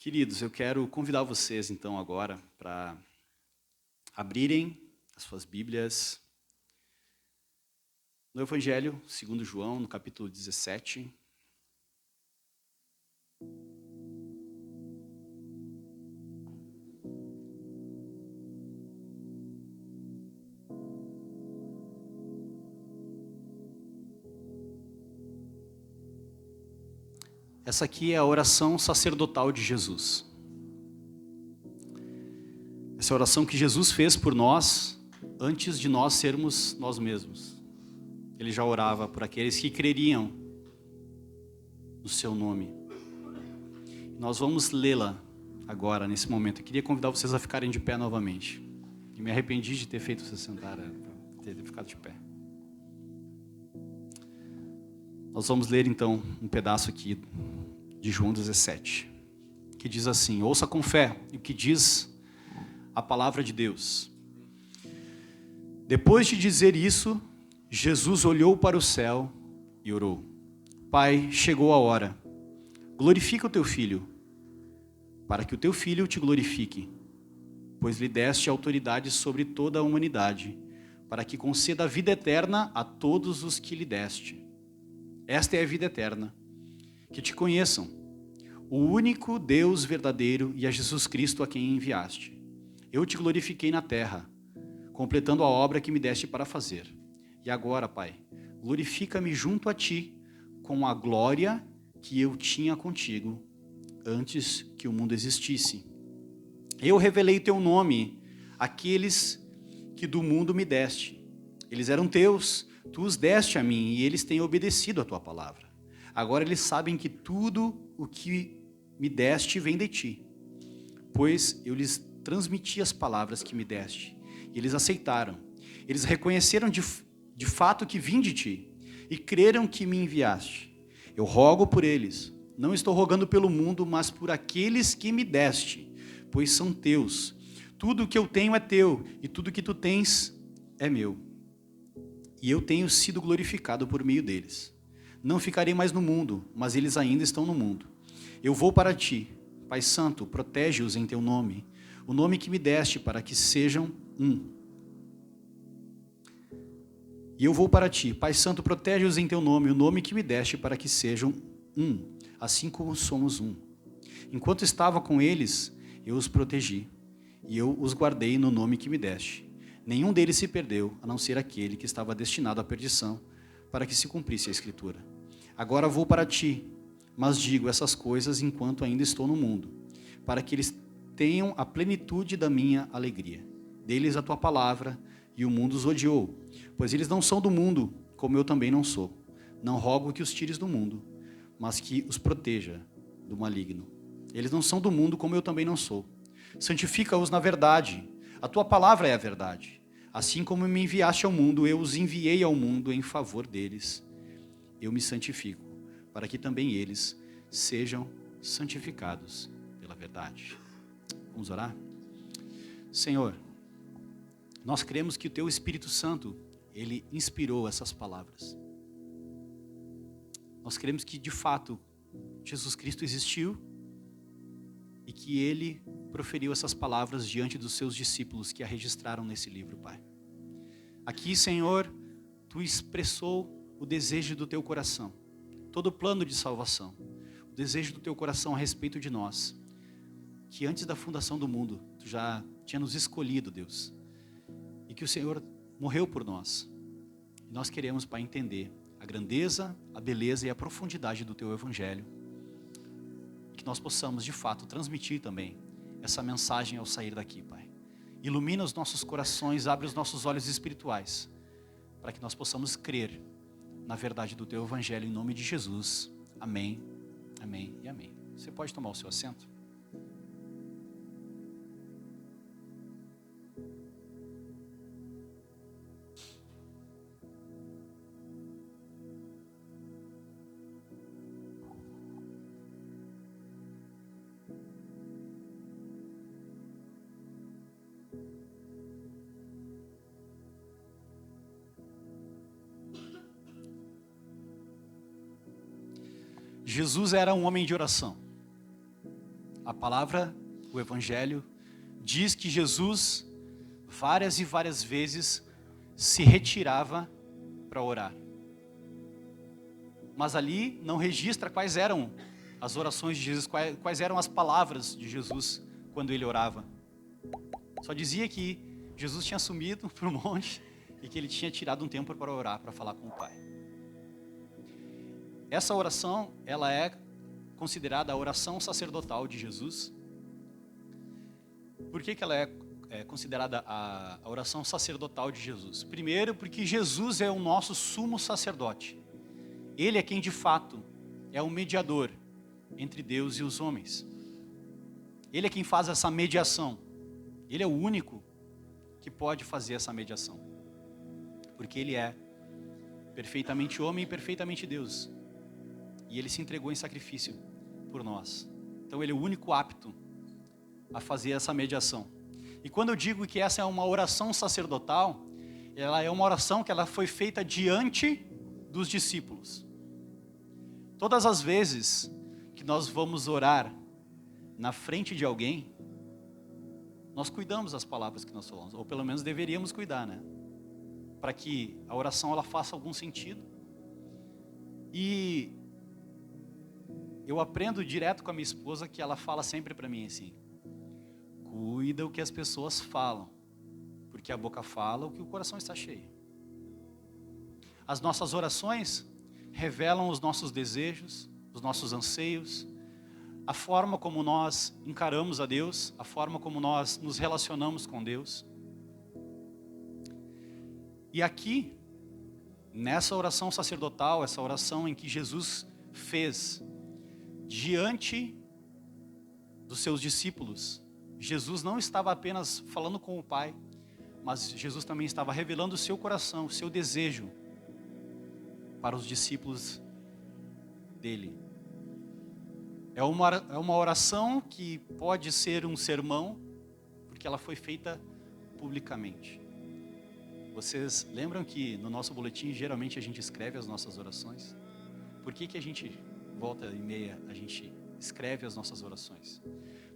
Queridos, eu quero convidar vocês então agora para abrirem as suas Bíblias no Evangelho segundo João, no capítulo 17. Essa aqui é a oração sacerdotal de Jesus. Essa é a oração que Jesus fez por nós antes de nós sermos nós mesmos. Ele já orava por aqueles que creriam no seu nome. Nós vamos lê-la agora, nesse momento. Eu queria convidar vocês a ficarem de pé novamente. E me arrependi de ter feito vocês sentar, ter ficado de pé. Nós vamos ler então um pedaço aqui de João 17, que diz assim: ouça com fé o que diz a palavra de Deus. Depois de dizer isso, Jesus olhou para o céu e orou: Pai, chegou a hora. Glorifica o teu filho, para que o teu filho te glorifique, pois lhe deste autoridade sobre toda a humanidade, para que conceda a vida eterna a todos os que lhe deste. Esta é a vida eterna, que te conheçam, o único Deus verdadeiro e a Jesus Cristo a quem enviaste. Eu te glorifiquei na terra, completando a obra que me deste para fazer. E agora, Pai, glorifica-me junto a ti com a glória que eu tinha contigo antes que o mundo existisse. Eu revelei teu nome àqueles que do mundo me deste. Eles eram teus, tu os deste a mim e eles têm obedecido a tua palavra. Agora eles sabem que tudo o que me deste vem de ti, pois eu lhes transmiti as palavras que me deste e eles aceitaram. Eles reconheceram de fato que vim de ti e creram que me enviaste. Eu rogo por eles, não estou rogando pelo mundo, mas por aqueles que me deste, pois são teus. Tudo o que eu tenho é teu e tudo o que tu tens é meu. E eu tenho sido glorificado por meio deles. Não ficarei mais no mundo, mas eles ainda estão no mundo. Eu vou para ti, Pai Santo, protege-os em teu nome, o nome que me deste para que sejam um. E eu vou para ti, Pai Santo, protege-os em teu nome, o nome que me deste para que sejam um, assim como somos um. Enquanto estava com eles, eu os protegi, e eu os guardei no nome que me deste. Nenhum deles se perdeu, a não ser aquele que estava destinado à perdição, para que se cumprisse a Escritura. Agora vou para ti, mas digo essas coisas enquanto ainda estou no mundo, para que eles tenham a plenitude da minha alegria. Dê-lhes a tua palavra, e o mundo os odiou, pois eles não são do mundo, como eu também não sou. Não rogo que os tires do mundo, mas que os proteja do maligno. Eles não são do mundo, como eu também não sou. Santifica-os na verdade. A tua palavra é a verdade. Assim como me enviaste ao mundo, eu os enviei ao mundo em favor deles. Eu me santifico, para que também eles sejam santificados pela verdade. Vamos orar? Senhor, nós cremos que o teu Espírito Santo, ele inspirou essas palavras. Nós cremos que, de fato, Jesus Cristo existiu e que ele proferiu essas palavras diante dos seus discípulos que a registraram nesse livro, Pai. Aqui, Senhor, tu expressou o desejo do teu coração, todo o plano de salvação, o desejo do teu coração a respeito de nós, que antes da fundação do mundo, tu já tinha nos escolhido, Deus, e que o Senhor morreu por nós. E nós queremos, Pai, entender a grandeza, a beleza e a profundidade do teu Evangelho, que nós possamos, de fato, transmitir também essa mensagem ao sair daqui, Pai. Ilumina os nossos corações, abre os nossos olhos espirituais, para que nós possamos crer na verdade do teu Evangelho, em nome de Jesus. Amém, amém e amém. Você pode tomar o seu assento? Jesus era um homem de oração. palavra, o Evangelho, diz que Jesus, várias e várias vezes, se retirava para orar. Mas ali não registra quais eram as orações de Jesus, quais eram as palavras de Jesus quando ele orava. Só dizia que Jesus tinha sumido para o monte e que ele tinha tirado um tempo para orar, para falar com o Pai. Essa oração, ela é considerada a oração sacerdotal de Jesus. Por que ela é considerada a oração sacerdotal de Jesus? Primeiro, porque Jesus é o nosso sumo sacerdote. Ele é quem de fato é o mediador entre Deus e os homens. Ele é quem faz essa mediação. Ele é o único que pode fazer essa mediação. Porque ele é perfeitamente homem e perfeitamente Deus. E ele se entregou em sacrifício por nós. Então ele é o único apto a fazer essa mediação. E quando eu digo que essa é uma oração sacerdotal, ela é uma oração que ela foi feita diante dos discípulos. Todas as vezes que nós vamos orar na frente de alguém, nós cuidamos das palavras que nós falamos, ou pelo menos deveríamos cuidar, né? Para que a oração ela faça algum sentido. E eu aprendo direto com a minha esposa que ela fala sempre para mim assim: cuida o que as pessoas falam, porque a boca fala o que o coração está cheio. As nossas orações revelam os nossos desejos, os nossos anseios, a forma como nós encaramos a Deus, a forma como nós nos relacionamos com Deus. E aqui, nessa oração sacerdotal, essa oração em que Jesus fez diante dos seus discípulos, Jesus não estava apenas falando com o Pai, mas Jesus também estava revelando o seu coração, o seu desejo para os discípulos dele. É uma oração que pode ser um sermão, porque ela foi feita publicamente. Vocês lembram que no nosso boletim geralmente a gente escreve as nossas orações? Por que a gente, volta e meia, a gente escreve as nossas orações?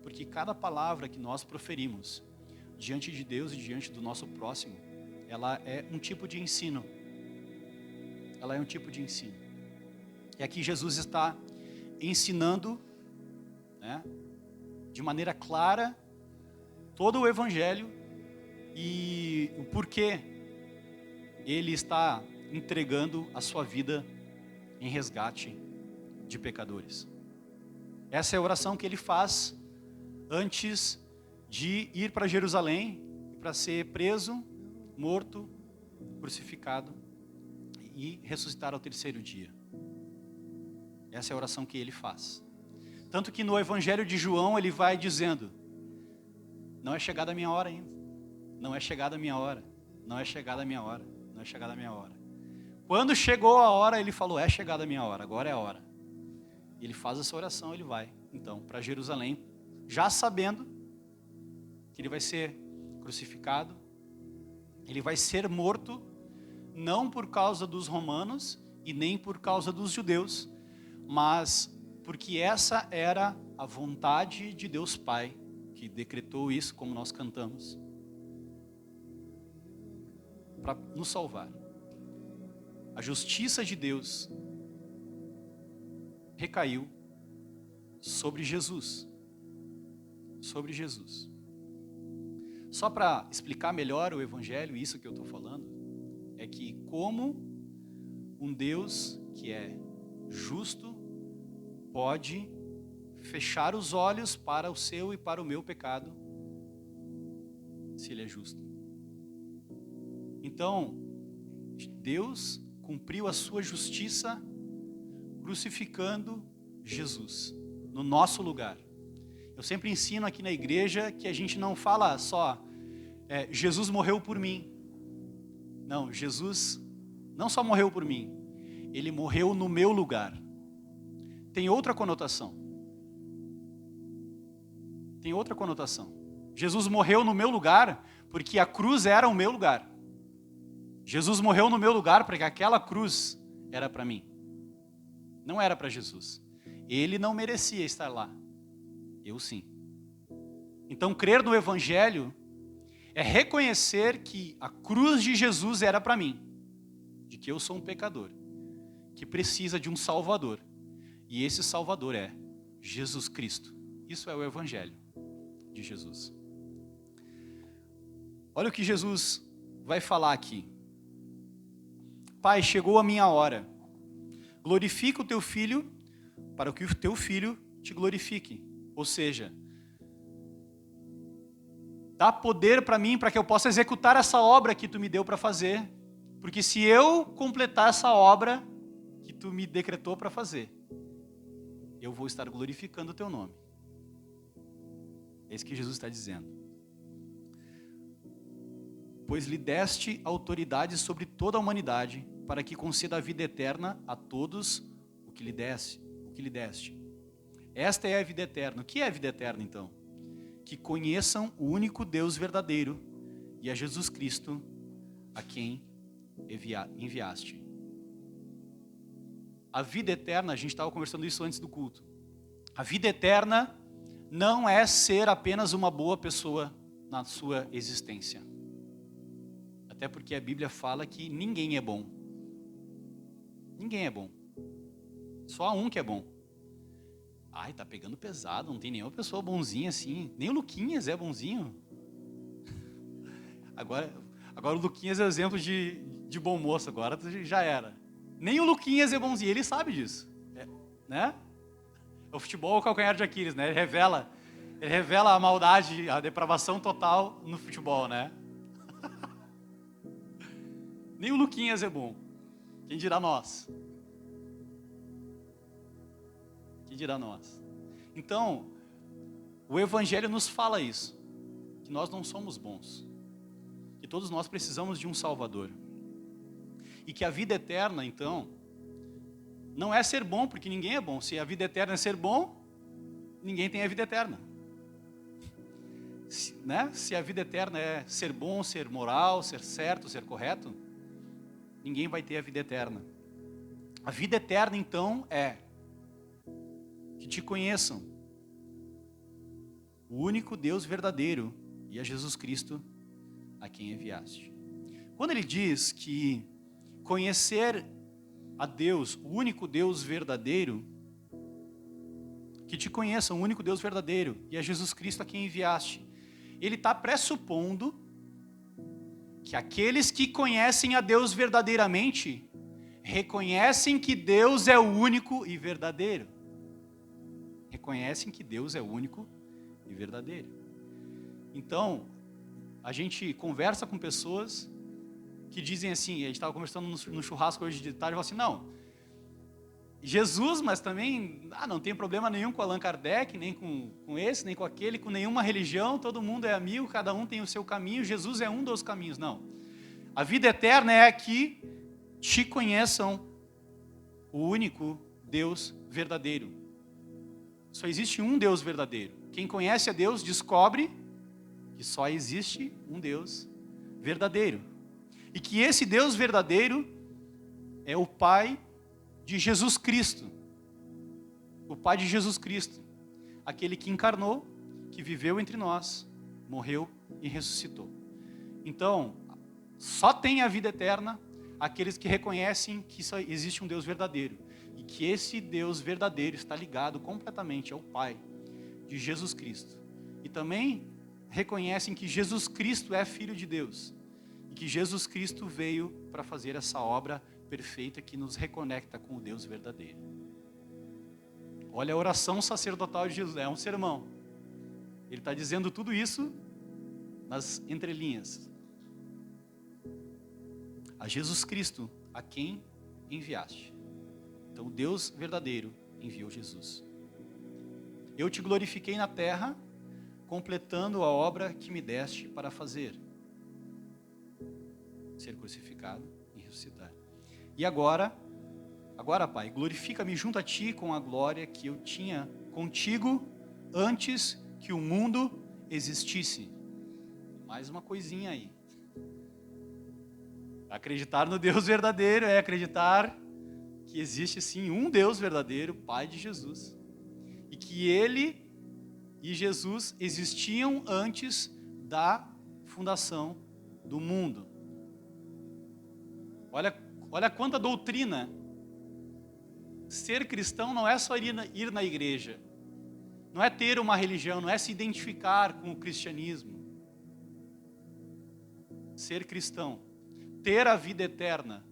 Porque cada palavra que nós proferimos diante de Deus e diante do nosso próximo, ela é um tipo de ensino. Ela é um tipo de ensino. E aqui Jesus está ensinando, né, de maneira clara todo o Evangelho e o porquê ele está entregando a sua vida em resgate de pecadores. Essa é a oração que ele faz antes de ir para Jerusalém, para ser preso, morto, crucificado e ressuscitar ao terceiro dia. Essa é a oração que ele faz. Tanto que no Evangelho de João ele vai dizendo: não é chegada a minha hora ainda, não é chegada a minha hora, não é chegada a minha hora, não é chegada a minha hora. Quando chegou a hora, ele falou: é chegada a minha hora, agora é a hora. Ele faz essa oração, ele vai então para Jerusalém, já sabendo que ele vai ser crucificado, ele vai ser morto, não por causa dos romanos e nem por causa dos judeus, mas porque essa era a vontade de Deus Pai, que decretou isso, como nós cantamos, para nos salvar. A justiça de Deus recaiu sobre Jesus. Sobre Jesus. Só para explicar melhor o Evangelho, isso que eu estou falando, é que como um Deus que é justo pode fechar os olhos para o seu e para o meu pecado, se ele é justo. Então, Deus cumpriu a sua justiça crucificando Jesus no nosso lugar. Eu sempre ensino aqui na igreja que a gente não fala só Jesus morreu por mim. Não, Jesus não só morreu por mim, ele morreu no meu lugar. Tem outra conotação. Tem outra conotação. Jesus morreu no meu lugar porque a cruz era o meu lugar. Jesus morreu no meu lugar porque aquela cruz era para mim. Não era para Jesus. Ele não merecia estar lá. Eu sim. Então, crer no Evangelho é reconhecer que a cruz de Jesus era para mim, de que eu sou um pecador, que precisa de um Salvador. E esse Salvador é Jesus Cristo. Isso é o Evangelho de Jesus. Olha o que Jesus vai falar aqui. Pai, chegou a minha hora. Glorifica o teu filho, para que o teu filho te glorifique. Ou seja, dá poder para mim, para que eu possa executar essa obra que tu me deu para fazer. Porque se eu completar essa obra que tu me decretou para fazer, eu vou estar glorificando o teu nome. É isso que Jesus está dizendo. Pois lhe deste autoridade sobre toda a humanidade, para que conceda a vida eterna a todos o que lhe deste. Esta é a vida eterna. O que é a vida eterna, então? Que conheçam o único Deus verdadeiro e a Jesus Cristo, a quem enviaste. A vida eterna, a gente estava conversando isso antes do culto. A vida eterna não é ser apenas uma boa pessoa na sua existência. Até porque a Bíblia fala que ninguém é bom. Ninguém é bom. Só há um que é bom. Ai, tá pegando pesado, não tem nenhuma pessoa bonzinha assim. Nem o Luquinhas é bonzinho. Agora o Luquinhas é o exemplo de bom moço, agora já era. Nem o Luquinhas é bonzinho, ele sabe disso. Né? O futebol é o calcanhar de Aquiles, né? Ele revela a maldade, a depravação total no futebol, né? Nem o Luquinhas é bom. Quem dirá nós? Quem dirá nós? Então, o Evangelho nos fala isso, que nós não somos bons, que todos nós precisamos de um Salvador, e que a vida eterna, então, não é ser bom, porque ninguém é bom. Se a vida eterna é ser bom, ninguém tem a vida eterna. Se a vida eterna é ser bom, ser moral, ser certo, ser correto, ninguém vai ter a vida eterna. A vida eterna, então, é que te conheçam o único Deus verdadeiro e a Jesus Cristo a quem enviaste. Quando ele diz que conhecer a Deus, o único Deus verdadeiro, que te conheçam o único Deus verdadeiro e a Jesus Cristo a quem enviaste, ele está pressupondo que aqueles que conhecem a Deus verdadeiramente reconhecem que Deus é o único e verdadeiro. Reconhecem que Deus é o único e verdadeiro. Então, a gente conversa com pessoas que dizem assim, a gente estava conversando no churrasco hoje de tarde, e falou assim, não, Jesus, mas também, não tem problema nenhum com Allan Kardec, nem com esse, nem com aquele, com nenhuma religião, todo mundo é amigo, cada um tem o seu caminho, Jesus é um dos caminhos. Não. A vida eterna é que te conheçam o único Deus verdadeiro. Só existe um Deus verdadeiro. Quem conhece a Deus descobre que só existe um Deus verdadeiro. E que esse Deus verdadeiro é o Pai de Jesus Cristo. O Pai de Jesus Cristo. Aquele que encarnou, que viveu entre nós, morreu e ressuscitou. Então, só tem a vida eterna aqueles que reconhecem que só existe um Deus verdadeiro. E que esse Deus verdadeiro está ligado completamente ao Pai de Jesus Cristo. E também reconhecem que Jesus Cristo é Filho de Deus. E que Jesus Cristo veio para fazer essa obra perfeita que nos reconecta com o Deus verdadeiro. Olha a oração sacerdotal de Jesus, é um sermão. Ele está dizendo tudo isso nas entrelinhas. A Jesus Cristo, a quem enviaste. Então, o Deus verdadeiro enviou Jesus. Eu te glorifiquei na terra, completando a obra que me deste para fazer. Ser crucificado e ressuscitar. E agora, Pai, glorifica-me junto a Ti com a glória que eu tinha contigo antes que o mundo existisse. Mais uma coisinha aí. Acreditar no Deus verdadeiro é acreditar que existe sim um Deus verdadeiro, Pai de Jesus. E que Ele e Jesus existiam antes da fundação do mundo. Olha quanta doutrina. Ser cristão não é só ir na igreja, não é ter uma religião, não é se identificar com o cristianismo. Ser cristão, ter a vida eterna,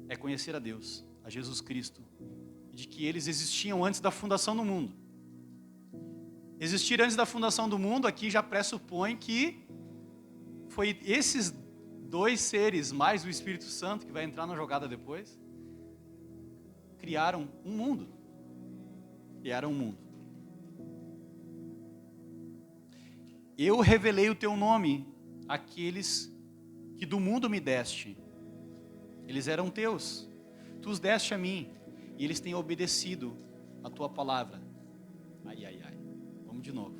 é conhecer a Deus, a Jesus Cristo, de que eles existiam antes da fundação do mundo. Existir antes da fundação do mundo aqui já pressupõe que foi esses dois seres, mais o Espírito Santo, que vai entrar na jogada depois, criaram um mundo. Criaram um mundo. Eu revelei o teu nome àqueles que do mundo me deste. Eles eram teus. Tu os deste a mim. E eles têm obedecido a tua palavra. Ai, ai, ai. Vamos de novo.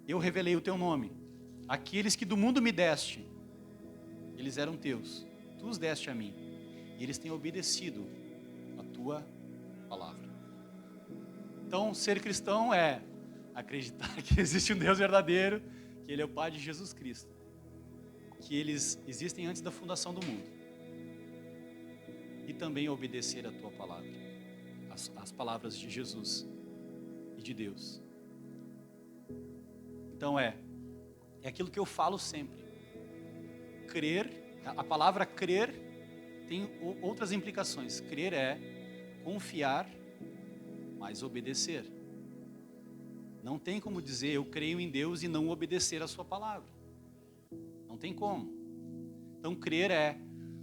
Eu revelei o teu nome àqueles que do mundo me deste. Eles eram teus. Tu os deste a mim. E eles têm obedecido a tua palavra. Então, ser cristão é acreditar que existe um Deus verdadeiro, que Ele é o Pai de Jesus Cristo, que eles existem antes da fundação do mundo, e também obedecer a tua palavra, as palavras de Jesus e de Deus. Então é aquilo que eu falo sempre. Crer, a palavra crer tem outras implicações. Crer é confiar, mas obedecer. Não tem como dizer eu creio em Deus e não obedecer a sua palavra. Não tem como. Então crer é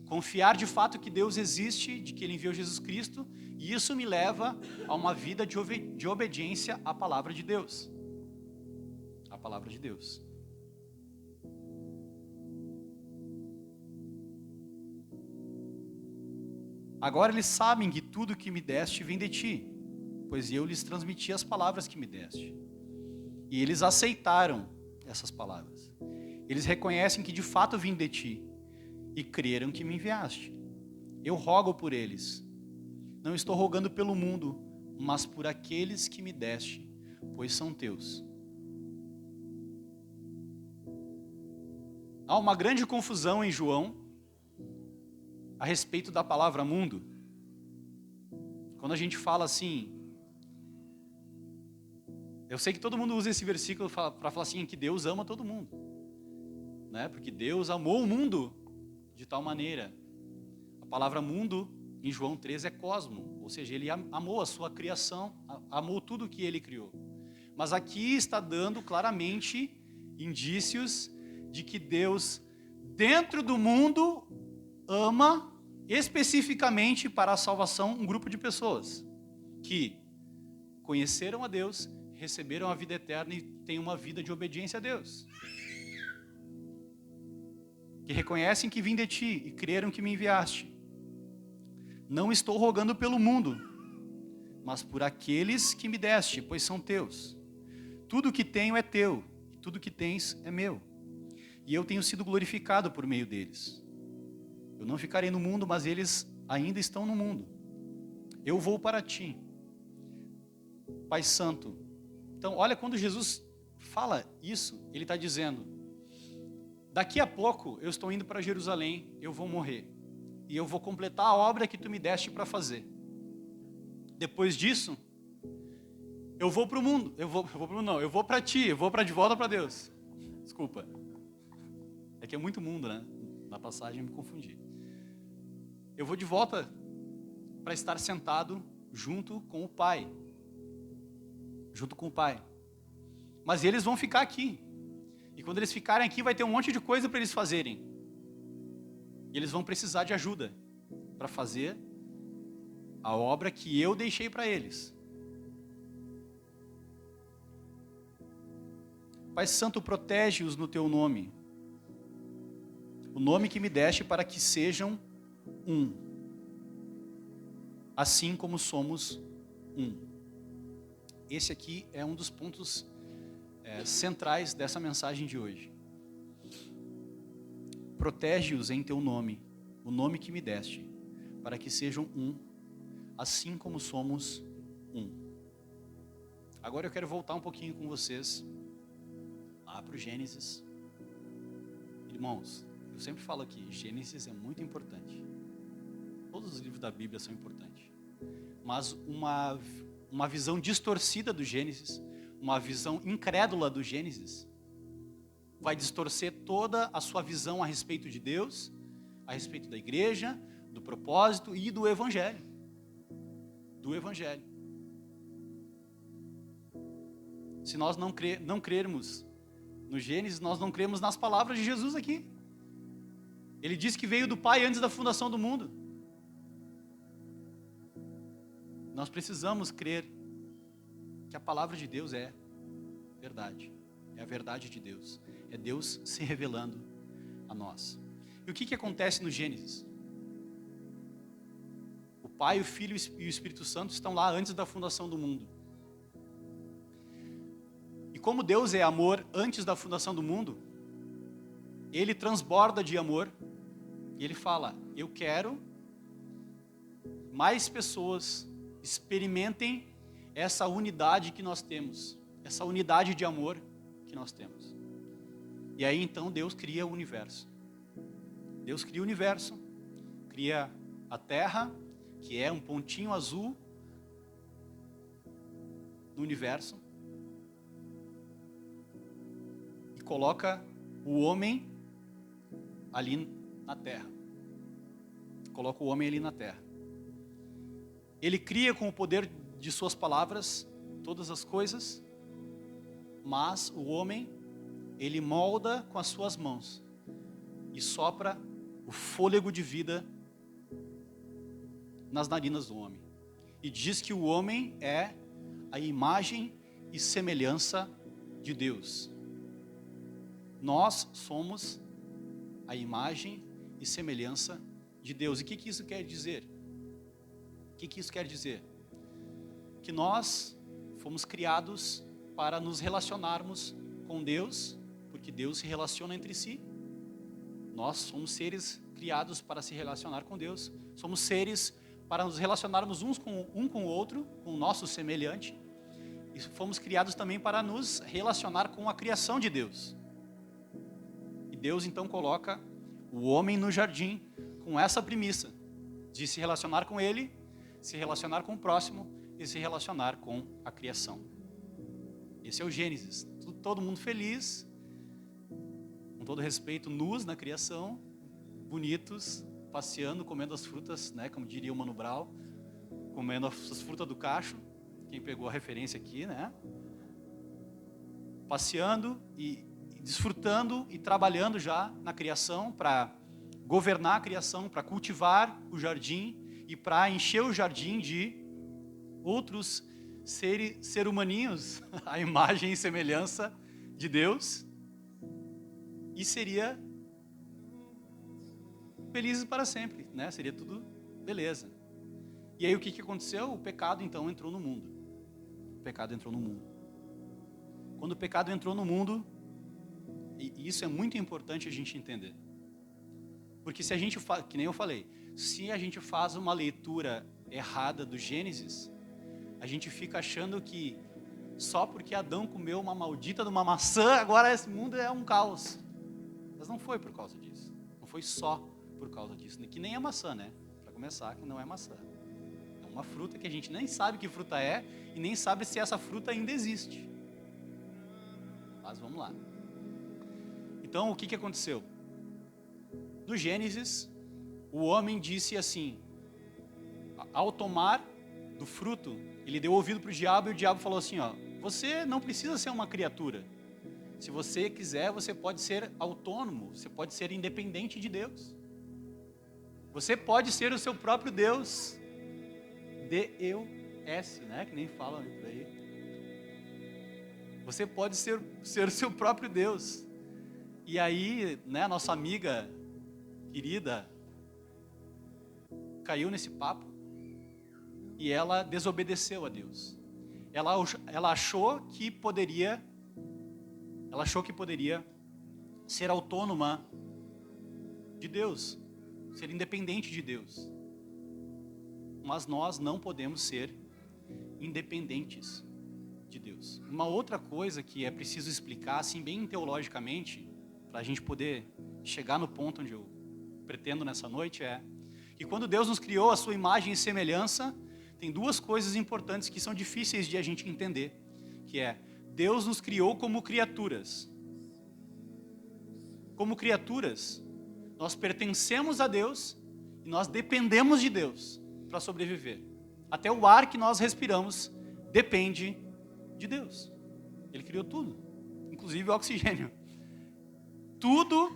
confiar de fato que Deus existe, de que Ele enviou Jesus Cristo, e isso me leva a uma vida de obediência à palavra de Deus. A palavra de Deus. Agora eles sabem que tudo que me deste vem de ti, pois eu lhes transmiti as palavras que me deste. E eles aceitaram essas palavras. Eles reconhecem que de fato vim de ti e creram que me enviaste. Eu rogo por eles. Não estou rogando pelo mundo, mas por aqueles que me deste, pois são teus. Há uma grande confusão em João a respeito da palavra mundo. Quando a gente fala assim, eu sei que todo mundo usa esse versículo para falar assim, que Deus ama todo mundo, né? Porque Deus amou o mundo de tal maneira. A palavra mundo em João 3 é cosmo, ou seja, Ele amou a sua criação, amou tudo que Ele criou. Mas aqui está dando claramente indícios de que Deus, dentro do mundo, ama especificamente para a salvação um grupo de pessoas que conheceram a Deus, receberam a vida eterna e têm uma vida de obediência a Deus. Que reconhecem que vim de ti e creram que me enviaste. Não estou rogando pelo mundo, mas por aqueles que me deste, pois são teus. Tudo que tenho é teu, e tudo que tens é meu. E eu tenho sido glorificado por meio deles. Eu não ficarei no mundo, mas eles ainda estão no mundo. Eu vou para ti, Pai Santo. Então, olha, quando Jesus fala isso, Ele está dizendo, daqui a pouco eu estou indo para Jerusalém, eu vou morrer. E eu vou completar a obra que tu me deste para fazer. Depois disso, eu vou para o mundo. Eu vou para ti, eu vou de volta para Deus. Desculpa. É que é muito mundo, né? Na passagem eu me confundi. Eu vou de volta para estar sentado junto com o Pai. Junto com o Pai. Mas eles vão ficar aqui. E quando eles ficarem aqui, vai ter um monte de coisa para eles fazerem. E eles vão precisar de ajuda para fazer a obra que eu deixei para eles. Pai Santo, protege-os no teu nome. O nome que me deste para que sejam um. Assim como somos um. Esse aqui é um dos pontos centrais dessa mensagem de hoje. Protege-os em teu nome, o nome que me deste, para que sejam um, assim como somos um. Agora eu quero voltar um pouquinho com vocês lá para o Gênesis. Irmãos, eu sempre falo aqui, Gênesis é muito importante. Todos os livros da Bíblia são importantes. Mas uma visão distorcida do Gênesis, uma visão incrédula do Gênesis, vai distorcer toda a sua visão a respeito de Deus, a respeito da igreja, do propósito e do Evangelho. Do Evangelho. Se nós não crermos no Gênesis, nós não cremos nas palavras de Jesus aqui. Ele disse que veio do Pai antes da fundação do mundo. Nós precisamos crer que a palavra de Deus é verdade. É a verdade de Deus. É Deus se revelando a nós. E o que acontece no Gênesis? O Pai, o Filho e o Espírito Santo estão lá antes da fundação do mundo. E como Deus é amor antes da fundação do mundo, Ele transborda de amor e Ele fala: eu quero mais pessoas experimentem essa unidade que nós temos, essa unidade de amor que nós temos. E aí então Deus cria o universo. Deus cria o universo, cria a Terra, que é um pontinho azul no universo, e coloca o homem ali na Terra. Coloca o homem ali na Terra. Ele cria com o poder de suas palavras todas as coisas, mas o homem, ele molda com as suas mãos e sopra o fôlego de vida nas narinas do homem. E diz que o homem é a imagem e semelhança de Deus. Nós somos a imagem e semelhança de Deus. E o que isso quer dizer? O que isso quer dizer? Que nós fomos criados para nos relacionarmos com Deus, porque Deus se relaciona entre si. Nós somos seres criados para se relacionar com Deus. Somos seres para nos relacionarmos um com o outro, com o nosso semelhante. E fomos criados também para nos relacionar com a criação de Deus. E Deus então coloca o homem no jardim com essa premissa de se relacionar com Ele, se relacionar com o próximo e se relacionar com a criação. Esse é o Gênesis. Todo mundo feliz, com todo respeito, nus na criação, bonitos, passeando, comendo as frutas, né, como diria o Mano Brown, comendo as frutas do cacho, quem pegou a referência aqui, né? Passeando e desfrutando e trabalhando já na criação para governar a criação, para cultivar o jardim e para encher o jardim de outros ser humaninhos, a imagem e semelhança de Deus, e seria felizes para sempre, né? Seria tudo beleza. E aí o que aconteceu? O pecado então entrou no mundo. O pecado entrou no mundo. Quando o pecado entrou no mundo, e isso é muito importante a gente entender, porque se a gente faz, que nem eu falei, se a gente faz uma leitura errada do Gênesis, a gente fica achando que só porque Adão comeu uma maldita de uma maçã, agora esse mundo é um caos. Mas não foi por causa disso. Não foi só por causa disso. Que nem a maçã, né? Para começar, que não é maçã. É uma fruta que a gente nem sabe que fruta é e nem sabe se essa fruta ainda existe. Mas vamos lá. Então, o que aconteceu? No Gênesis, o homem disse assim, ao tomar do fruto, ele deu ouvido para o diabo e o diabo falou assim, ó, você não precisa ser uma criatura. Se você quiser, você pode ser autônomo, você pode ser independente de Deus. Você pode ser o seu próprio Deus. D-E-U-S, né? Que nem falam por aí. Você pode ser o seu próprio Deus. E aí, né, a nossa amiga querida caiu nesse papo e ela desobedeceu a Deus. Ela achou que poderia ser autônoma de Deus, ser independente de Deus. Mas nós não podemos ser independentes de Deus. Uma outra coisa que é preciso explicar, assim, bem teologicamente, para a gente poder chegar no ponto onde eu pretendo nessa noite, é que quando Deus nos criou a sua imagem e semelhança, tem duas coisas importantes que são difíceis de a gente entender, que é, Deus nos criou como criaturas. Como criaturas, nós pertencemos a Deus e nós dependemos de Deus para sobreviver. Até o ar que nós respiramos depende de Deus. Ele criou tudo, inclusive o oxigênio. Tudo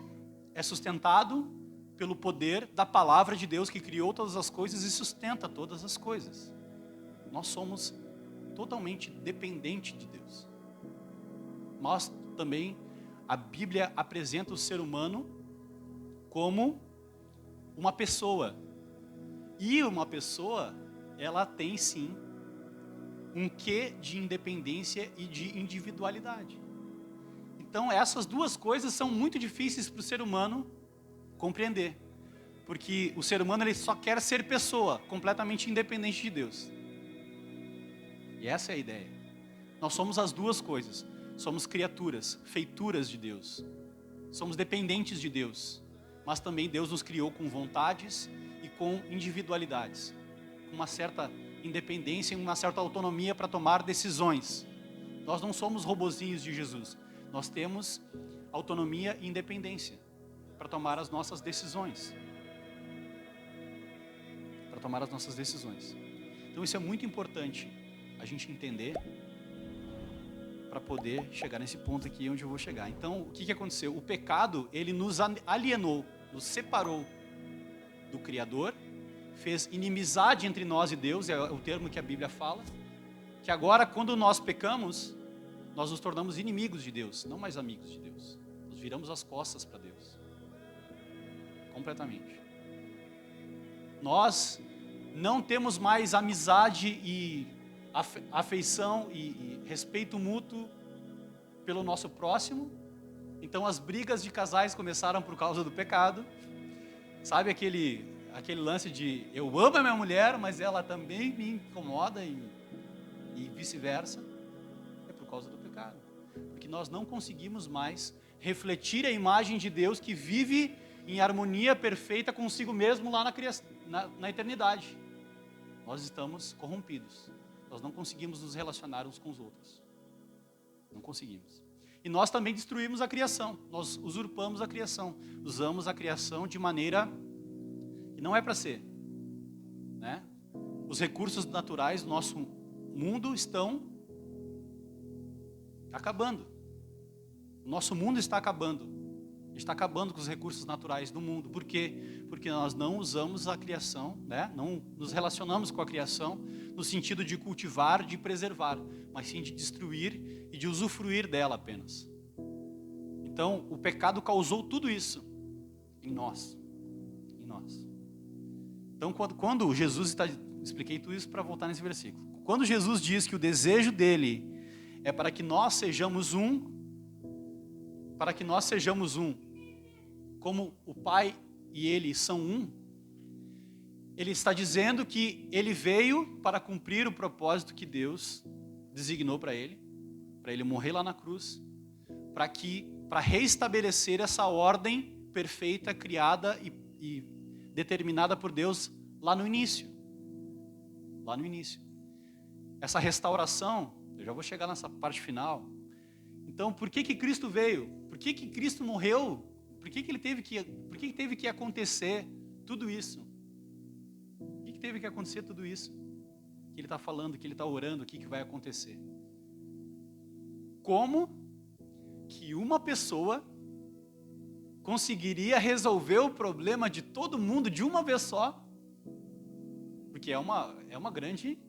é sustentado pelo poder da palavra de Deus que criou todas as coisas e sustenta todas as coisas. Nós somos totalmente dependentes de Deus. Nós também, a Bíblia apresenta o ser humano como uma pessoa. E uma pessoa, ela tem sim um quê de independência e de individualidade. Então essas duas coisas são muito difíceis para o ser humano compreender. Porque o ser humano ele só quer ser pessoa, completamente independente de Deus. E essa é a ideia. Nós somos as duas coisas. Somos criaturas, feituras de Deus. Somos dependentes de Deus. Mas também Deus nos criou com vontades e com individualidades. Com uma certa independência e uma certa autonomia para tomar decisões. Nós não somos robozinhos de Jesus. Nós temos autonomia e independência para tomar as nossas decisões. Para tomar as nossas decisões. Então isso é muito importante a gente entender para poder chegar nesse ponto aqui onde eu vou chegar. Então, o que aconteceu? O pecado, ele nos alienou, nos separou do Criador, fez inimizade entre nós e Deus, é o termo que a Bíblia fala, que agora, quando nós pecamos, nós nos tornamos inimigos de Deus, não mais amigos de Deus. Nós viramos as costas para Deus. Completamente. Nós não temos mais amizade e afeição e respeito mútuo pelo nosso próximo. Então as brigas de casais começaram por causa do pecado. Sabe aquele lance de eu amo a minha mulher, mas ela também me incomoda e vice-versa? É por causa do pecado. Porque nós não conseguimos mais refletir a imagem de Deus que vive em harmonia perfeita consigo mesmo lá na eternidade. Nós estamos corrompidos. Nós não conseguimos nos relacionar uns com os outros. Não conseguimos. E nós também destruímos a criação. Nós usurpamos a criação. Usamos a criação de maneira que não é para ser. Né? Os recursos naturais do nosso mundo estão acabando. O nosso mundo está acabando. Está acabando com os recursos naturais do mundo. Por quê? Porque nós não usamos a criação, né? Não nos relacionamos com a criação no sentido de cultivar, de preservar, mas sim de destruir e de usufruir dela apenas. Então, o pecado causou tudo isso em nós. Em nós. Então, quando Jesus está... Expliquei tudo isso para voltar nesse versículo. Quando Jesus diz que o desejo dele é para que nós sejamos um, como o Pai e Ele são um, Ele está dizendo que Ele veio para cumprir o propósito que Deus designou para Ele morrer lá na cruz, para reestabelecer essa ordem perfeita, criada e determinada por Deus lá no início. Lá no início. Essa restauração, eu já vou chegar nessa parte final. Então, por que Cristo veio? Por que Cristo morreu? Por que teve que acontecer tudo isso? Por que teve que acontecer tudo isso? Que Ele está falando, que Ele está orando, o que vai acontecer? Como que uma pessoa conseguiria resolver o problema de todo mundo de uma vez só? Porque é uma grande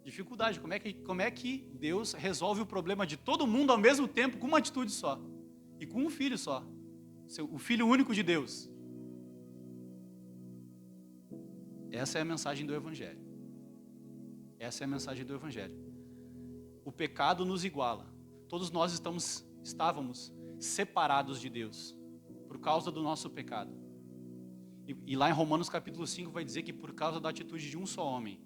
dificuldade. Como é que Deus resolve o problema de todo mundo ao mesmo tempo com uma atitude só? E com um filho só. O Filho único de Deus. Essa é a mensagem do Evangelho. Essa é a mensagem do Evangelho. O pecado nos iguala. Todos nós estávamos separados de Deus por causa do nosso pecado. E lá em Romanos capítulo 5 vai dizer que por causa da atitude de um só homem,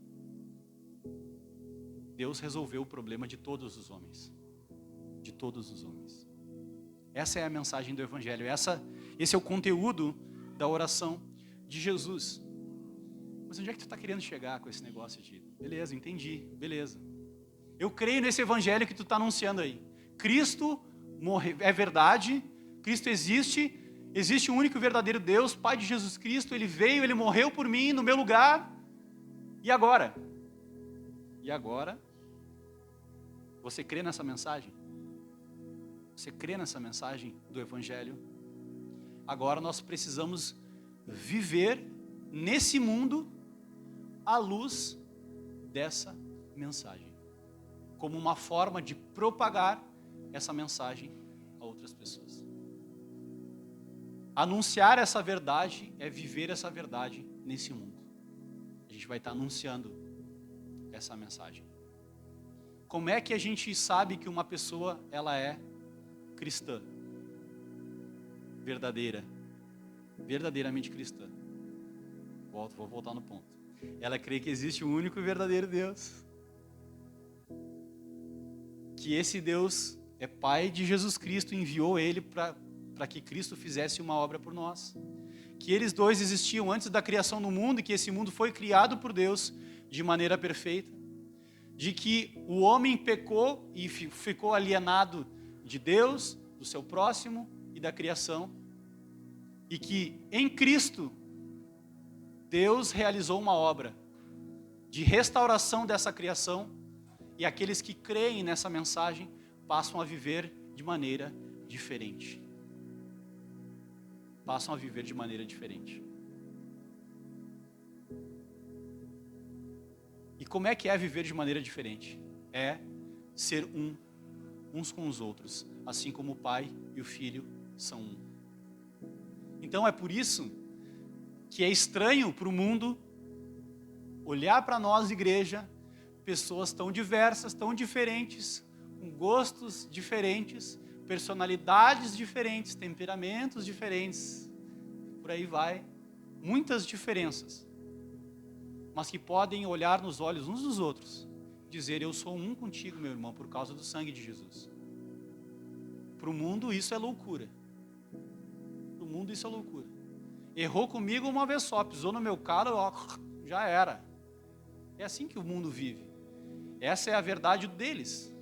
Deus resolveu o problema de todos os homens. De todos os homens. Essa é a mensagem do Evangelho. Esse é o conteúdo da oração de Jesus. Mas onde é que tu está querendo chegar com esse negócio de... Beleza, entendi, beleza. Eu creio nesse Evangelho que tu está anunciando aí. Cristo morreu, é verdade, Cristo existe um único e verdadeiro Deus, Pai de Jesus Cristo, Ele veio, Ele morreu por mim, no meu lugar. E agora? E agora? Você crê nessa mensagem? Você crê nessa mensagem do Evangelho? Agora nós precisamos viver nesse mundo à luz dessa mensagem, como uma forma de propagar essa mensagem a outras pessoas. Anunciar essa verdade é viver essa verdade nesse mundo. A gente vai estar anunciando essa mensagem. Como é que a gente sabe que uma pessoa ela é cristã? Verdadeiramente cristã. Vou voltar no ponto. Ela crê que existe um único e verdadeiro Deus. Que esse Deus é Pai de Jesus Cristo, enviou Ele para que Cristo fizesse uma obra por nós. Que eles dois existiam antes da criação do mundo e que esse mundo foi criado por Deus de maneira perfeita. De que o homem pecou e ficou alienado de Deus, do seu próximo e da criação. E que em Cristo, Deus realizou uma obra de restauração dessa criação e aqueles que creem nessa mensagem passam a viver de maneira diferente. Passam a viver de maneira diferente. E como é que é viver de maneira diferente? É ser uns com os outros, assim como o Pai e o Filho são um. Então é por isso que é estranho para o mundo olhar para nós, igreja, pessoas tão diversas, tão diferentes, com gostos diferentes, personalidades diferentes, temperamentos diferentes, por aí vai, muitas diferenças, mas que podem olhar nos olhos uns dos outros, dizer: eu sou um contigo, meu irmão, por causa do sangue de Jesus. Para o mundo isso é loucura. Para o mundo isso é loucura. Errou comigo uma vez só, pisou no meu calo, ó, já era. É assim que o mundo vive. Essa é a verdade deles.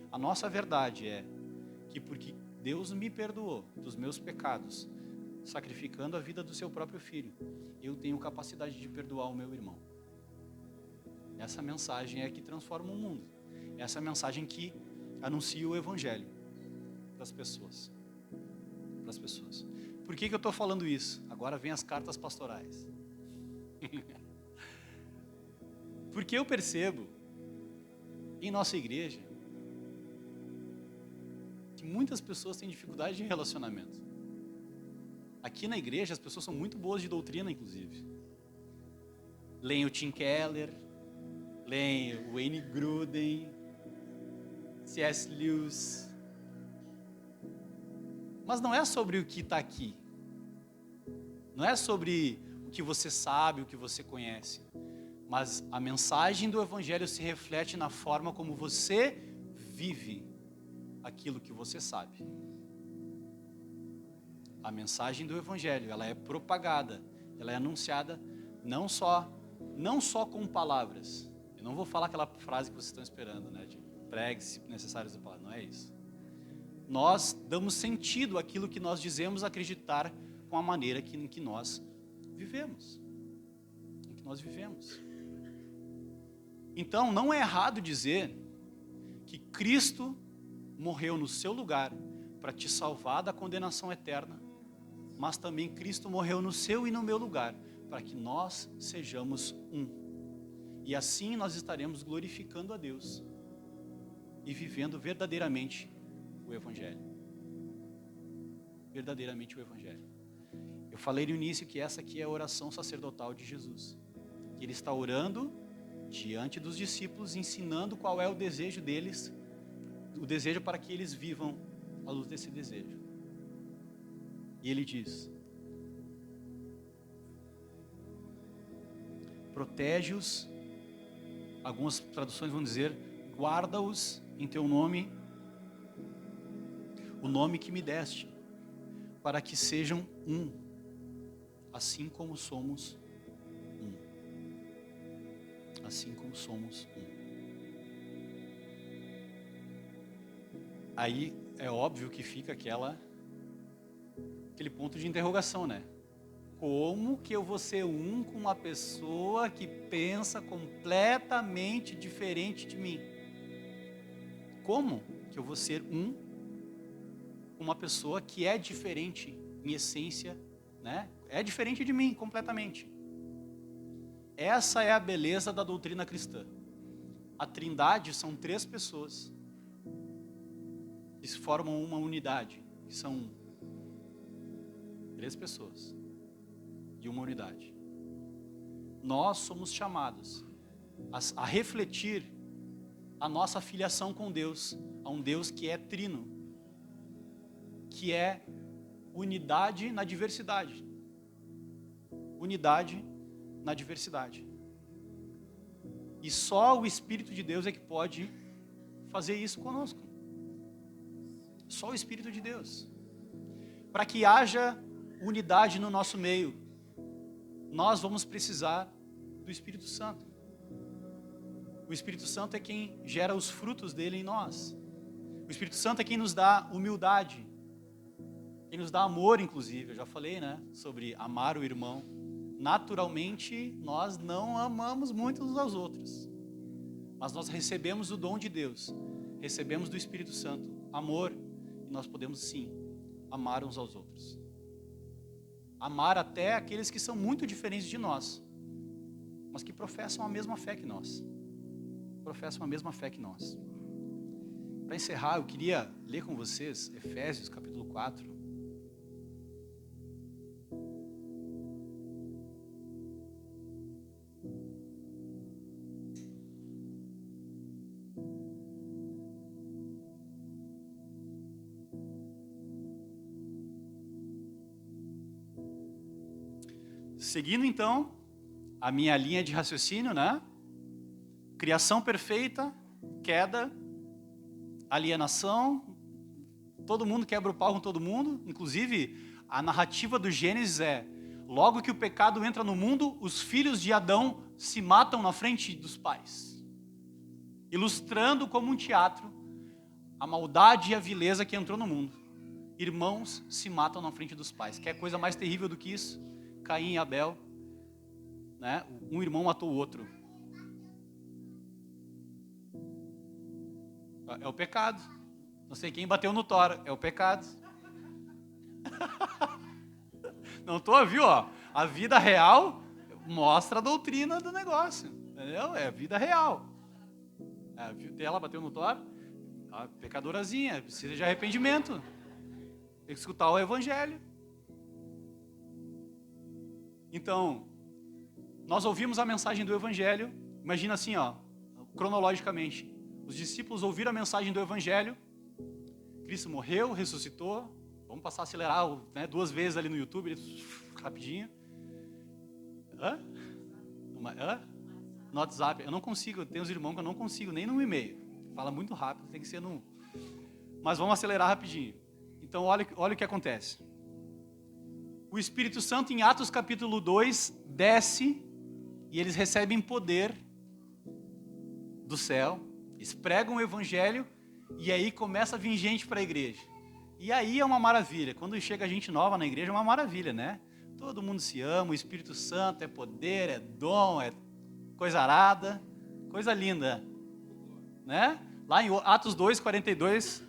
A nossa verdade é que porque Deus me perdoou dos meus pecados, sacrificando a vida do seu próprio filho, eu tenho capacidade de perdoar o meu irmão. Essa mensagem é que transforma o mundo. Essa mensagem que anuncia o Evangelho para as pessoas. Para as pessoas. Por que eu estou falando isso? Agora vem as cartas pastorais. Porque eu percebo em nossa igreja que muitas pessoas têm dificuldade de relacionamento. Aqui na igreja as pessoas são muito boas de doutrina, inclusive. Leem o Tim Keller, leem o Wayne Grudem, C.S. Lewis. Mas não é sobre o que está aqui. Não é sobre o que você sabe, o que você conhece. Mas a mensagem do Evangelho se reflete na forma como você vive aquilo que você sabe. A mensagem do Evangelho, ela é propagada, ela é anunciada não só com palavras. Eu não vou falar aquela frase que vocês estão esperando, né? De pregue se necessário essa palavra, não é isso. Nós damos sentido àquilo que nós dizemos acreditar com a maneira em que nós vivemos. Em que nós vivemos. Então, não é errado dizer que Cristo morreu no seu lugar para te salvar da condenação eterna, mas também Cristo morreu no seu e no meu lugar para que nós sejamos um. E assim nós estaremos glorificando a Deus e vivendo verdadeiramente o Evangelho. Verdadeiramente o Evangelho. Eu falei no início que essa aqui é a oração sacerdotal de Jesus. Ele está orando diante dos discípulos, ensinando qual é o desejo deles, o desejo para que eles vivam à luz desse desejo. E ele diz: protege-os, algumas traduções vão dizer, guarda-os em teu nome, o nome que me deste, para que sejam um, assim como somos um. Assim como somos um. Aí é óbvio que fica aquele ponto de interrogação, né? Como que eu vou ser um com uma pessoa que pensa completamente diferente de mim? Como que eu vou ser um com uma pessoa que é diferente em essência, né? É diferente de mim completamente. Essa é a beleza da doutrina cristã. A Trindade são 3 pessoas que formam uma unidade, que são 3 pessoas e uma unidade. Nós somos chamados a refletir a nossa filiação com Deus, a um Deus que é trino, que é unidade na diversidade. Unidade na diversidade. E só o Espírito de Deus é que pode fazer isso conosco. Só o Espírito de Deus. Para que haja unidade no nosso meio, nós vamos precisar do Espírito Santo. O Espírito Santo é quem gera os frutos dele em nós. O Espírito Santo é quem nos dá humildade, quem nos dá amor, inclusive. Eu já falei, né, sobre amar o irmão. Naturalmente, nós não amamos muito uns aos outros, mas nós recebemos o dom de Deus, recebemos do Espírito Santo amor, e nós podemos sim amar uns aos outros. Amar até aqueles que são muito diferentes de nós, mas que professam a mesma fé que nós. Professam a mesma fé que nós. Para encerrar, eu queria ler com vocês Efésios capítulo 4. Seguindo então a minha linha de raciocínio, né? Criação perfeita, queda, alienação, todo mundo quebra o pau com todo mundo. Inclusive, a narrativa do Gênesis é: logo que o pecado entra no mundo, os filhos de Adão se matam na frente dos pais, ilustrando como um teatro a maldade e a vileza que entrou no mundo. Irmãos se matam na frente dos pais. Quer coisa mais terrível do que isso? Caim e Abel, né? Um irmão matou o outro. É o pecado. Não sei quem bateu no tora, é o pecado. Não tô, viu? Ó, a vida real mostra a doutrina do negócio, entendeu? É a vida real. Ela bateu no tora, a pecadorazinha, precisa de arrependimento. Tem que escutar o evangelho. Então, nós ouvimos a mensagem do evangelho. Imagina assim, ó, cronologicamente. Os discípulos ouviram a mensagem do evangelho. Cristo morreu, ressuscitou. Vamos passar a acelerar, né, 2 vezes ali no YouTube, rapidinho. No WhatsApp. Eu não consigo, tem uns irmãos que eu não consigo, nem no e-mail. Fala muito rápido, tem que ser no... Mas vamos acelerar rapidinho. Então, olha o que acontece. O Espírito Santo, em Atos capítulo 2, desce e eles recebem poder do céu, eles pregam o evangelho e aí começa a vir gente para a igreja. E aí é uma maravilha. Quando chega gente nova na igreja é uma maravilha, né? Todo mundo se ama, o Espírito Santo é poder, é dom, é coisa arada, coisa linda, né? Lá em Atos 2, 42,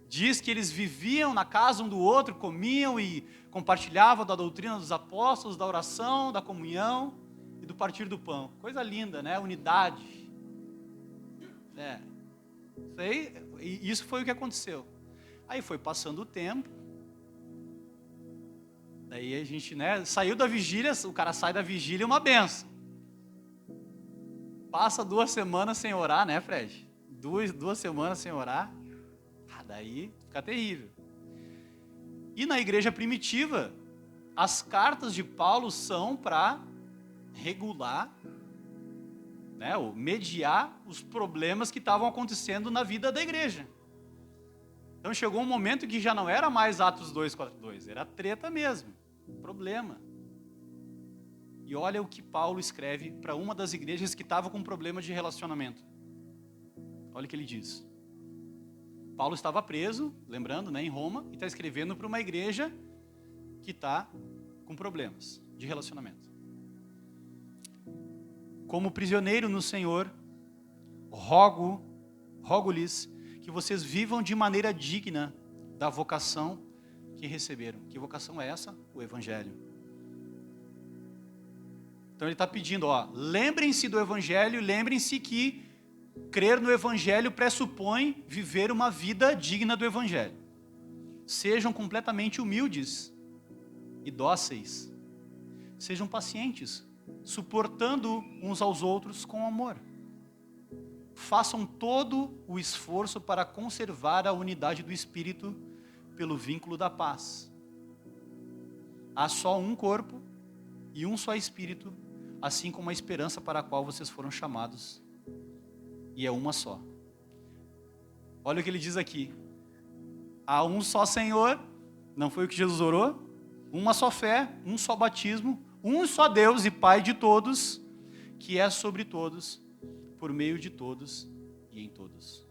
diz que eles viviam na casa um do outro, comiam e compartilhavam da doutrina dos apóstolos, da oração, da comunhão e do partir do pão. Coisa linda, né? Unidade. Isso foi o que aconteceu. Aí foi passando o tempo. Daí a gente, né, saiu da vigília, o cara sai da vigília, uma benção. Passa 2 semanas sem orar, né, Fred? 2 semanas sem orar. Daí fica terrível. E na igreja primitiva, as cartas de Paulo são para regular, né, mediar os problemas que estavam acontecendo na vida da igreja. Então chegou um momento que já não era mais Atos 2:42, era treta mesmo, problema. E olha o que Paulo escreve para uma das igrejas que estava com problema de relacionamento. Olha o que ele diz. Paulo estava preso, lembrando, né, em Roma, e está escrevendo para uma igreja que está com problemas de relacionamento. Como prisioneiro no Senhor, rogo-lhes que vocês vivam de maneira digna da vocação que receberam. Que vocação é essa? O Evangelho. Então ele está pedindo, lembrem-se do Evangelho, lembrem-se que crer no Evangelho pressupõe viver uma vida digna do Evangelho. Sejam completamente humildes e dóceis. Sejam pacientes, suportando uns aos outros com amor. Façam todo o esforço para conservar a unidade do Espírito pelo vínculo da paz. Há só um corpo e um só Espírito, assim como a esperança para a qual vocês foram chamados, e é uma só. Olha o que ele diz aqui. Há um só Senhor, não foi o que Jesus orou? Uma só fé, um só batismo, um só Deus e Pai de todos, que é sobre todos, por meio de todos e em todos.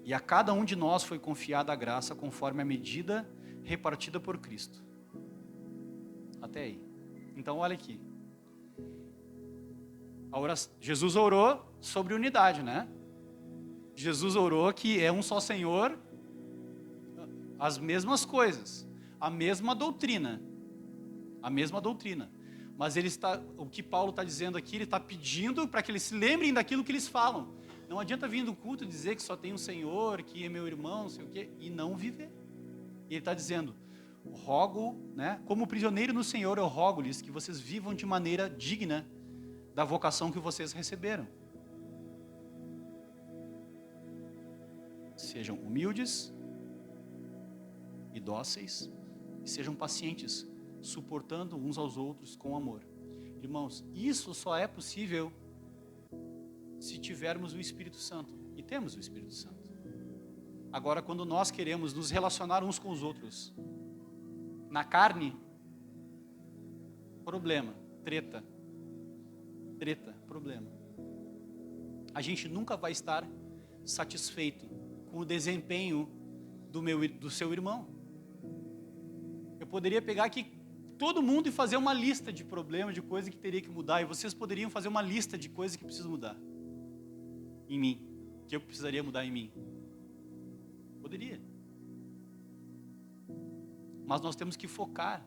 E a cada um de nós foi confiada a graça conforme a medida repartida por Cristo. Até aí. Então olha aqui. Jesus orou sobre unidade, né? Jesus orou que é um só Senhor, as mesmas coisas, a mesma doutrina. Mas o que Paulo está dizendo aqui, ele está pedindo para que eles se lembrem daquilo que eles falam. Não adianta vir do culto dizer que só tem um Senhor, que é meu irmão, não sei o quê, e não viver. E ele está dizendo, rogo, né, como prisioneiro no Senhor, eu rogo-lhes que vocês vivam de maneira digna da vocação que vocês receberam. Sejam humildes e dóceis, e sejam pacientes, suportando uns aos outros com amor. Irmãos, isso só é possível se tivermos o Espírito Santo, e temos o Espírito Santo. Agora, quando nós queremos nos relacionar uns com os outros, na carne, problema, treta, problema. A gente nunca vai estar satisfeito com o desempenho do seu irmão. Eu poderia pegar aqui todo mundo e fazer uma lista de problemas, de coisas que teria que mudar, e vocês poderiam fazer uma lista de coisas que precisam mudar em mim, que eu precisaria mudar em mim. Poderia. Mas nós temos que focar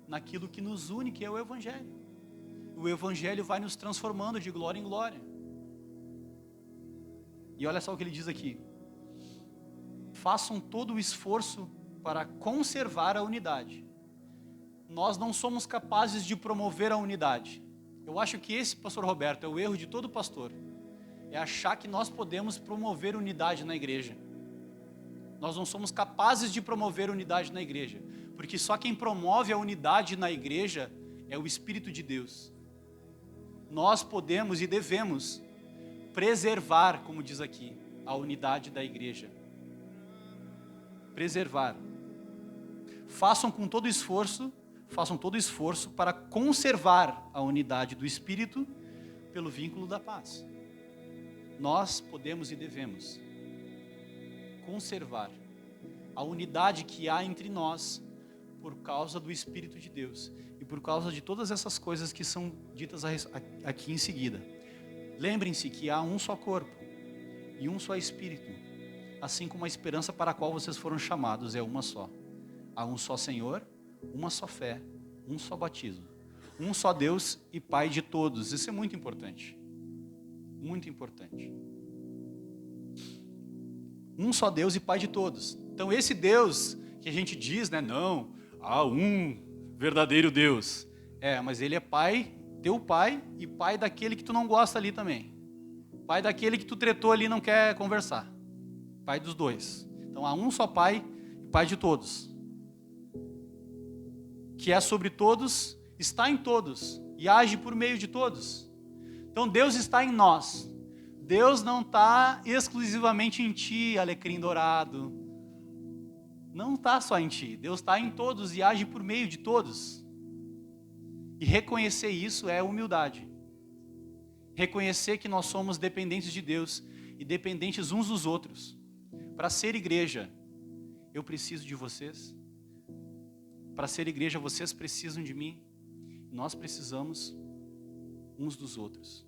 naquilo que nos une, que é o Evangelho. O Evangelho vai nos transformando de glória em glória. E olha só o que ele diz aqui. Façam todo o esforço para conservar a unidade. Nós não somos capazes de promover a unidade. Eu acho que esse, pastor Roberto, é o erro de todo pastor. É achar que nós podemos promover unidade na igreja. Nós não somos capazes de promover unidade na igreja. Porque só quem promove a unidade na igreja é o Espírito de Deus. Nós podemos e devemos preservar, como diz aqui, a unidade da igreja. Preservar. Façam todo esforço para conservar a unidade do Espírito pelo vínculo da paz. Nós podemos e devemos conservar a unidade que há entre nós por causa do Espírito de Deus e por causa de todas essas coisas que são ditas aqui em seguida. Lembrem-se que há um só corpo e um só Espírito, assim como a esperança para a qual vocês foram chamados é uma só. Há um só Senhor, uma só fé, um só batismo, um só Deus e Pai de todos. Isso é muito importante. Muito importante. Um só Deus e Pai de todos. Então esse Deus que a gente diz, né, não, há um verdadeiro Deus. Mas ele é Pai, teu Pai e Pai daquele que tu não gosta ali também. Pai daquele que tu tretou ali e não quer conversar. Pai dos dois. Então há um só Pai e Pai de todos. Que é sobre todos, está em todos e age por meio de todos. Então Deus está em nós. Deus não está exclusivamente em ti, alecrim dourado. Não está só em ti. Deus está em todos e age por meio de todos. E reconhecer isso é humildade. Reconhecer que nós somos dependentes de Deus e dependentes uns dos outros. Para ser igreja, eu preciso de vocês. Para ser igreja, vocês precisam de mim. Nós precisamos uns dos outros.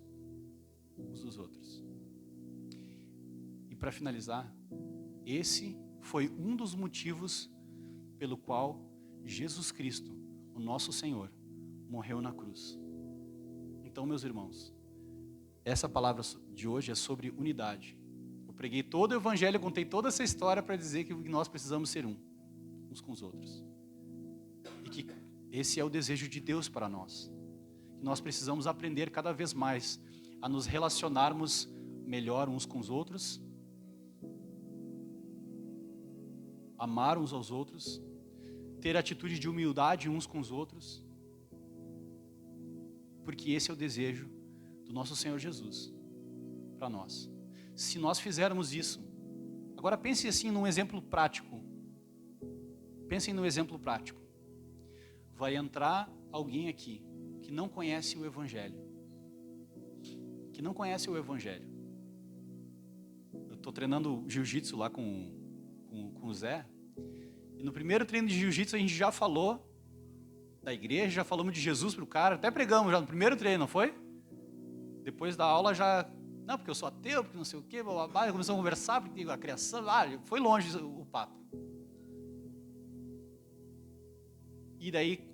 Uns dos outros. E para finalizar, esse foi um dos motivos pelo qual Jesus Cristo, o nosso Senhor, morreu na cruz. Então, meus irmãos, essa palavra de hoje é sobre unidade. Eu preguei todo o evangelho, contei toda essa história para dizer que nós precisamos ser uns com os outros. E que esse é o desejo de Deus para nós. Que nós precisamos aprender cada vez mais a nos relacionarmos melhor uns com os outros, amar uns aos outros, ter atitude de humildade uns com os outros, porque esse é o desejo do nosso Senhor Jesus para nós. Se nós fizermos isso, agora pense assim num exemplo prático. Pensem no exemplo prático. Vai entrar alguém aqui que não conhece o Evangelho. Que não conhece o Evangelho. Eu estou treinando jiu-jitsu lá com o Zé. E no primeiro treino de jiu-jitsu a gente já falou da igreja, já falamos de Jesus para o cara. Até pregamos já no primeiro treino, não foi? Depois da aula já... Não, porque eu sou ateu, porque não sei o quê. Blá, blá, blá. Começamos a conversar, porque a criação... foi longe o papo. E daí...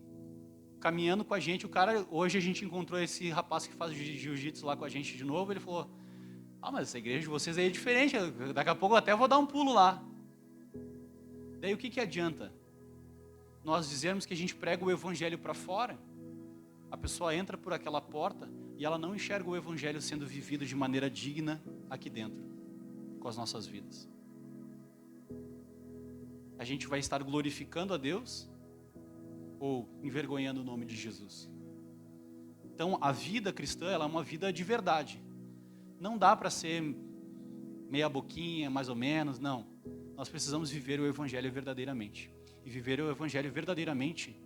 caminhando com a gente, o cara, hoje a gente encontrou esse rapaz que faz jiu-jitsu lá com a gente de novo, ele falou, mas essa igreja de vocês aí é diferente, daqui a pouco eu até vou dar um pulo lá. Daí o que adianta? Nós dizermos que a gente prega o evangelho para fora, a pessoa entra por aquela porta e ela não enxerga o evangelho sendo vivido de maneira digna aqui dentro, com as nossas vidas. A gente vai estar glorificando a Deus ou envergonhando o nome de Jesus? Então, a vida cristã, ela é uma vida de verdade. Não dá para ser meia boquinha, mais ou menos, não. Nós precisamos viver o evangelho verdadeiramente. E viver o evangelho verdadeiramente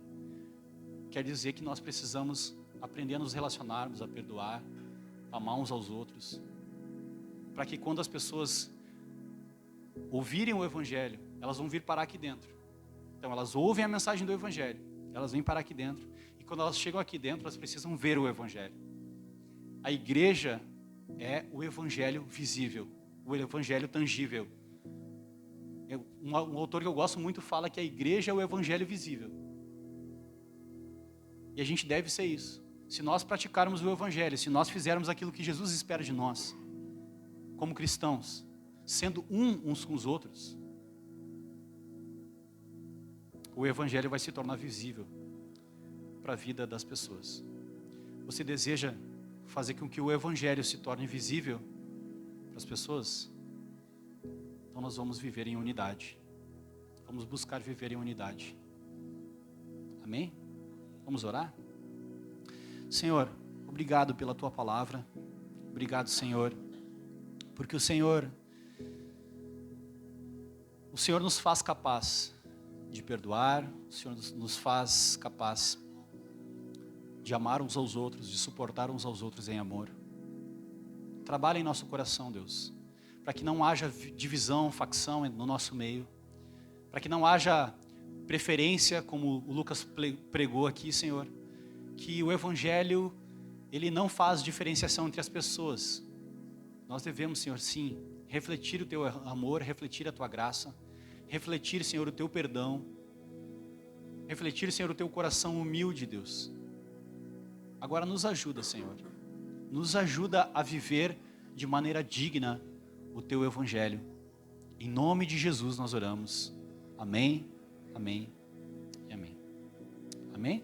quer dizer que nós precisamos aprender a nos relacionarmos, a perdoar, amar uns aos outros, para que quando as pessoas ouvirem o evangelho, elas vão vir parar aqui dentro. Então, elas ouvem a mensagem do evangelho, elas vêm parar aqui dentro, e quando elas chegam aqui dentro, elas precisam ver o evangelho. A igreja é o evangelho visível, o evangelho tangível. Um autor que eu gosto muito fala que a igreja é o evangelho visível. E a gente deve ser isso. Se nós praticarmos o evangelho, se nós fizermos aquilo que Jesus espera de nós, como cristãos, sendo uns com os outros, o evangelho vai se tornar visível para a vida das pessoas. Você deseja fazer com que o evangelho se torne visível para as pessoas? Então nós vamos viver em unidade. Vamos buscar viver em unidade. Amém? Vamos orar? Senhor, obrigado pela Tua palavra. Obrigado, Senhor, porque o Senhor nos faz capaz de perdoar, o Senhor nos faz capaz de amar uns aos outros, de suportar uns aos outros em amor. Trabalha em nosso coração, Deus, para que não haja divisão, facção no nosso meio, para que não haja preferência, como o Lucas pregou aqui, Senhor, que o Evangelho, ele não faz diferenciação entre as pessoas. Nós devemos, Senhor, sim, refletir o Teu amor, refletir a Tua graça, refletir, Senhor, o Teu perdão, refletir, Senhor, o Teu coração humilde, Deus. Agora nos ajuda, Senhor, nos ajuda a viver de maneira digna o Teu Evangelho. Em nome de Jesus nós oramos. Amém, amém e amém. Amém?